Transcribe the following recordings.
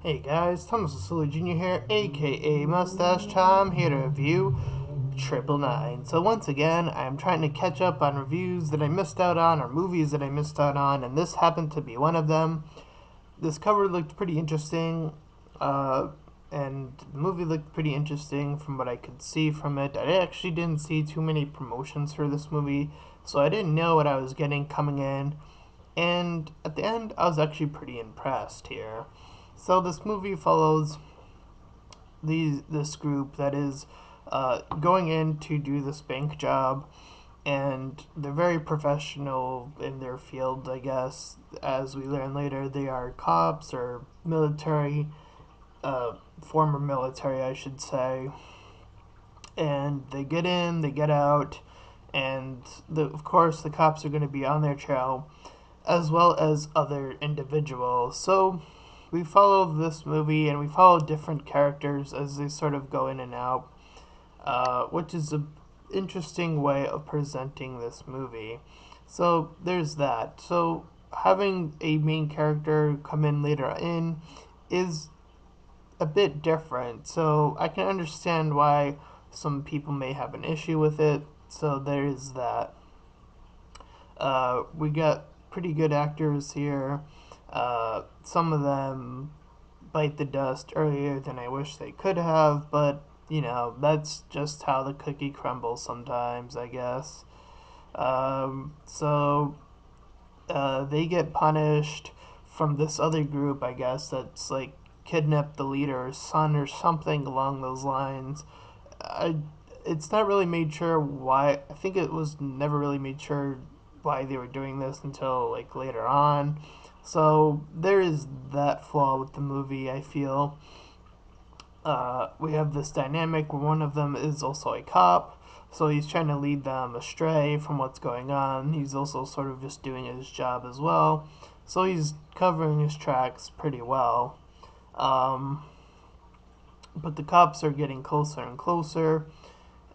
Hey guys, Thomas Vasily Jr. here, aka Mustached. I'm here to review 999. So once again, I'm trying to catch up on reviews that I missed out on or movies that I missed out on, and this happened to be one of them. This cover looked pretty interesting, and the movie looked pretty interesting from what I could see from it. I actually didn't see too many promotions for this movie, so I didn't know what I was getting coming in. And at the end, I was actually pretty impressed here. So this movie follows this group that is going in to do this bank job, and they're very professional in their field, I guess. As we learn later, they are cops or military, former military, I should say. And they get in, they get out, and of course the cops are going to be on their trail, as well as other individuals. So we follow this movie and we follow different characters as they sort of go in and out, which is an interesting way of presenting this movie. So there's that. So having a main character come in later in is a bit different. So I can understand why some people may have an issue with it. So there's that. We got pretty good actors here. Some of them bite the dust earlier than I wish they could have, but that's just how the cookie crumbles sometimes, I guess. So they get punished from this other group, I guess, that's like kidnapped the leader's son or something along those lines. I, it's not really made sure why. I think it was never really made sure why they were doing this until like later on. So there is that flaw with the movie, I feel. We have this dynamic where one of them is also a cop, so he's trying to lead them astray from what's going on. He's also sort of just doing his job as well, so he's covering his tracks pretty well. Um, but the cops are getting closer and closer,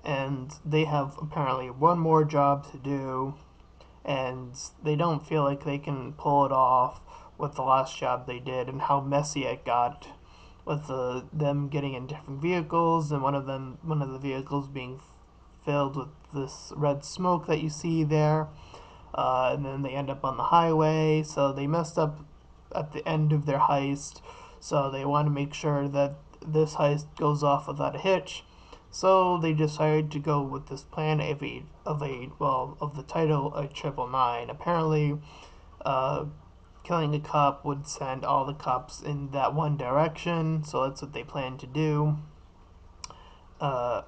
and they have apparently one more job to do, and they don't feel like they can pull it off with the last job they did and how messy it got with them getting in different vehicles, and one of the vehicles being filled with this red smoke that you see there, and then they end up on the highway. So they messed up at the end of their heist, so they want to make sure that this heist goes off without a hitch. So they decided to go with this plan of the title a 999. Apparently, uh, killing a cop would send all the cops in that one direction, so that's what they plan to do. Uh,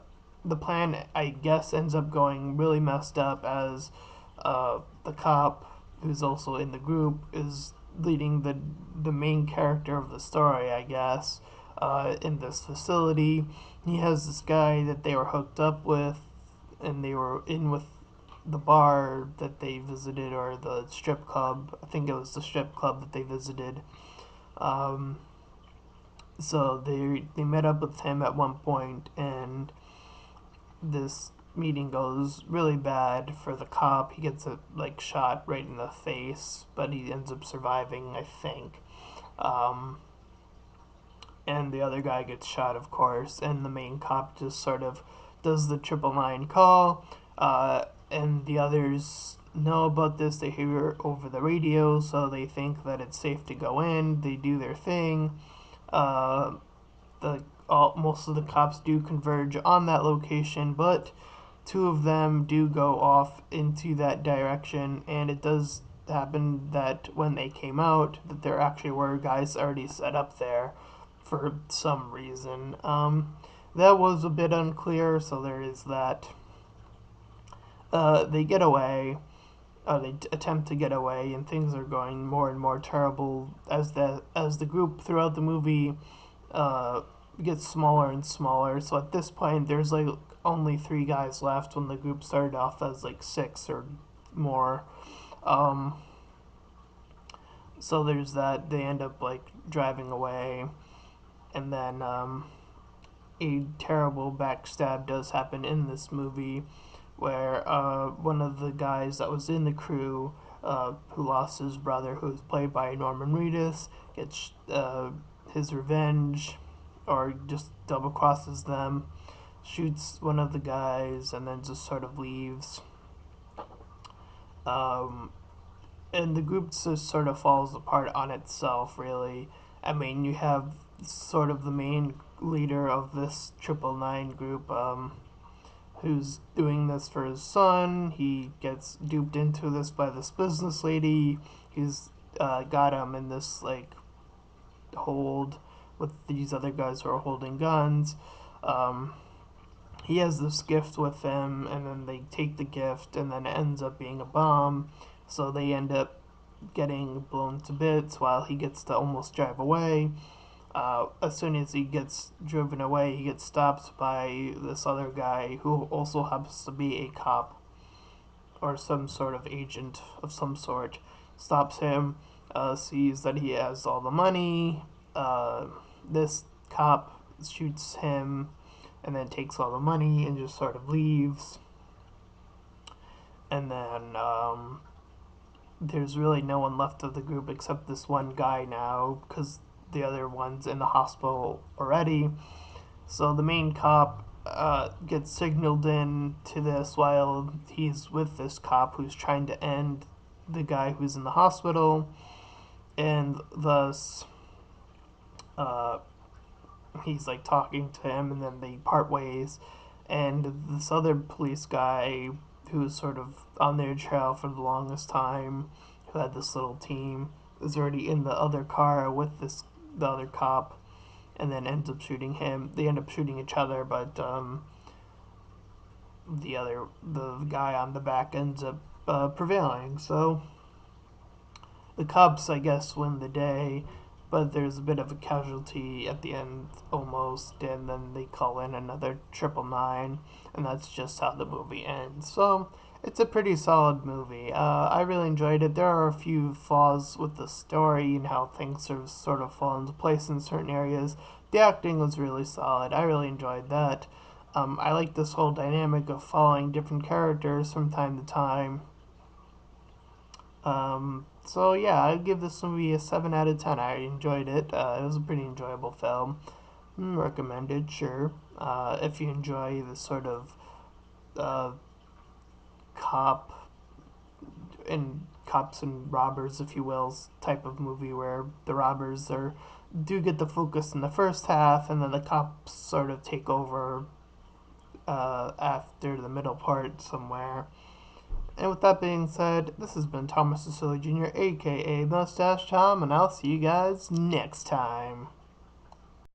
the plan, I guess, ends up going really messed up as the cop, who's also in the group, is leading the main character of the story, I guess, in this facility. He has this guy that they were hooked up with, and they were in with the bar that they visited, or the strip club. I think it was the strip club that they visited. Um, so they met up with him at one point, and this meeting goes really bad for the cop. He gets shot right in the face, but he ends up surviving, I think. Um, and the other guy gets shot, of course, and the main cop just sort of does the 999 call, and the others know about this. They hear it over the radio, so they think that it's safe to go in. They do their thing. Uh, Most of the cops do converge on that location, but two of them do go off into that direction, and it does happen that when they came out, that there actually were guys already set up there for some reason. That was a bit unclear, so there is that. They get away. Attempt to get away, and things are going more and more terrible as the group throughout the movie uh, gets smaller and smaller. So at this point, there's like only three guys left when the group started off as like six or more. Um, so there's that. They end up like driving away, and then a terrible backstab does happen in this movie, where one of the guys that was in the crew, who lost his brother, who was played by Norman Reedus, gets his revenge, or just double crosses them, shoots one of the guys, and then just sort of leaves. Um, and the group just sort of falls apart on itself, really. I mean, you have sort of the main leader of this Triple Nine group, who's doing this for his son. He gets duped into this by this business lady. He's got him in this like hold with these other guys who are holding guns. Um, he has this gift with him, and then they take the gift, and then it ends up being a bomb. So they end up getting blown to bits while he gets to almost drive away. As soon as he gets driven away, he gets stopped by this other guy who also happens to be a cop or some sort of agent of some sort. Stops him, sees that he has all the money. This cop shoots him and then takes all the money and just sort of leaves. And then there's really no one left of the group except this one guy now because the other one's in the hospital already. So the main cop gets signaled in to this while he's with this cop who's trying to end the guy who's in the hospital, and thus uh, he's like talking to him, and then they part ways. And this other police guy who's sort of on their trail for the longest time, who had this little team, is already in the other car with the other cop, and then ends up shooting him. They end up shooting each other, but the guy on the back ends up prevailing. So the cops, I guess, win the day, but there's a bit of a casualty at the end almost, and then they call in another 999, and that's just how the movie ends. So it's a pretty solid movie. I really enjoyed it. There are a few flaws with the story and how things sort of fall into place in certain areas. The acting was really solid. I really enjoyed that. I like this whole dynamic of following different characters from time to time. So yeah, I'd give this movie a 7 out of 10. I enjoyed it. It was a pretty enjoyable film. Recommended, sure. If you enjoy this sort of uh, cop and cops and robbers, if you will, type of movie where the robbers are do get the focus in the first half, and then the cops sort of take over after the middle part somewhere. And with that being said, this has been Thomas Cecily Jr., aka Mustache Tom, and I'll see you guys next time.